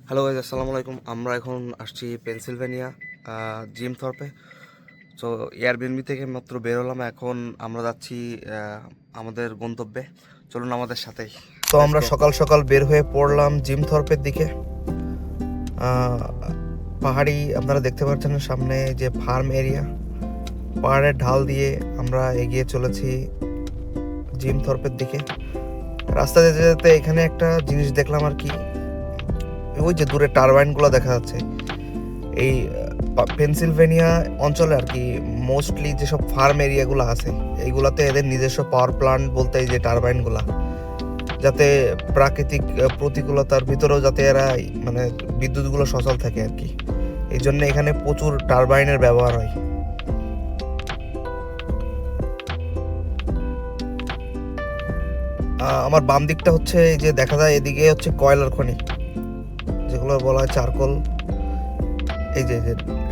Hello guys, আসসালামু আলাইকুম। আমরা এখন আসছি পেনসিলভেনিয়া জিম থর্পে। তো এয়ারবিএনবি থেকে মাত্র বের হলাম। এখন আমরা যাচ্ছি আমাদের গন্তব্যে। চলুন আমাদের সাথেই। তো আমরা সকাল সকাল বের হয়ে পড়লাম জিম থর্পের দিকে। পাহাড়ি আপনারা দেখতে পাচ্ছেন সামনে যে ফার্ম এরিয়া, পাহাড়ের ঢাল দিয়ে আমরা এগিয়ে চলেছি জিম থর্পের দিকে। রাস্তা যেতে যেতে এখানে একটা জিনিস দেখলাম আর কি, ওই যে দূরে টারবাইনগুলো দেখা যাচ্ছে। এই পেনসিলভেনিয়া অঞ্চলে আর কি মোস্টলি যেসব ফার্ম এরিয়াগুলো আছে এইগুলাতে এদের নিজস্ব পাওয়ার প্লান্ট বলতে এই যে টারবাইনগুলা, যাতে প্রাকৃতিক প্রতিকূলতার ভিতরেও যাতে এরা মানে বিদ্যুৎগুলো সচল থাকে আর কি। এই জন্য এখানে প্রচুর টারবাইনের ব্যবহার হয়। আমার বাম দিকটা হচ্ছে এই যে দেখা যায়, এদিকে হচ্ছে কয়লার খনি, যেগুলো বলা হয় চারকোল। এই যে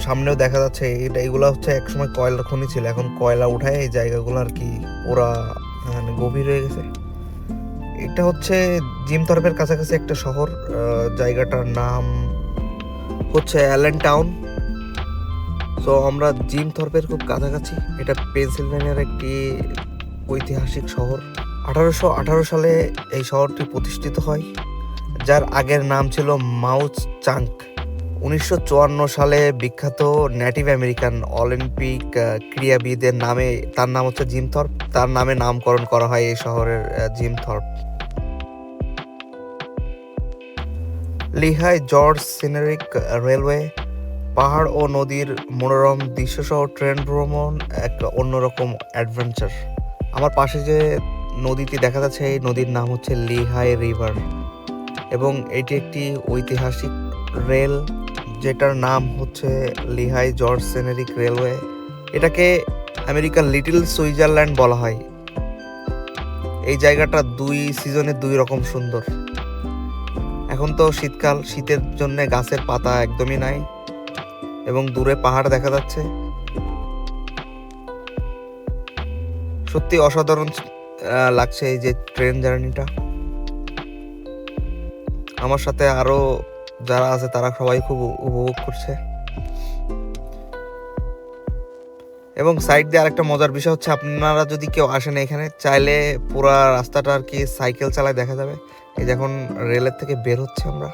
সামনেও দেখা যাচ্ছে এগুলো হচ্ছে একসময় কয়লার খনি ছিল, এখন কয়লা উঠায় এই জায়গাগুলো আর কি ওরা মানে গভীর হয়ে গেছে। এটা হচ্ছে জিম থর্পের কাছাকাছি একটা শহর, জায়গাটার নাম হচ্ছে অ্যালেন টাউন। তো আমরা জিম থর্পের খুব কাছাকাছি। এটা পেনসিলভেনিয়ার একটি ঐতিহাসিক শহর। 1818 সালে এই শহরটি প্রতিষ্ঠিত হয়, যার আগের নাম ছিল মাউচ চাঙ্ক। 1954 সালে বিখ্যাত নেটিভ আমেরিকান অলিম্পিক ক্রীড়াবিদের নামে, তার নাম হচ্ছে জিম থর্প, তার নামে নামকরণ করা হয় এই শহরের Jim Thorpe. Lehigh gorge scenic railway, পাহাড় ও নদীর মনোরম দৃশ্যসহ ট্রেন ভ্রমণ এক অন্যরকম অ্যাডভেঞ্চার। আমার পাশে যে নদীটি দেখা যাচ্ছে এই নদীর নাম হচ্ছে লিহাই রিভার, এবং এটি একটি ঐতিহাসিক রেল যেটার নাম হচ্ছে লিহাই জর্জ সিনারিক রেলওয়ে। এটাকে আমেরিকার লিটল সুইজারল্যান্ড বলা হয়। এই জায়গাটা দুই সিজনে দুই রকম সুন্দর। এখন তো শীতকাল, শীতের জন্য গাছের পাতা একদমই নাই এবং দূরে পাহাড় দেখা যাচ্ছে। সত্যি অসাধারণ লাগছে এই যে ট্রেন জার্নিটা। আমার সাথে আরো যারা আছে তারা সবাই খুব উপভোগ করছে। এবং সাইড দিয়ে আরেকটা মজার বিষয় হচ্ছে, আপনারা যদি কেউ আসেন এখানে, চাইলে পুরা রাস্তাটা আর কি সাইকেল চালায় দেখা যাবে। এই যে এখন রেলের থেকে বের হচ্ছে আমরা।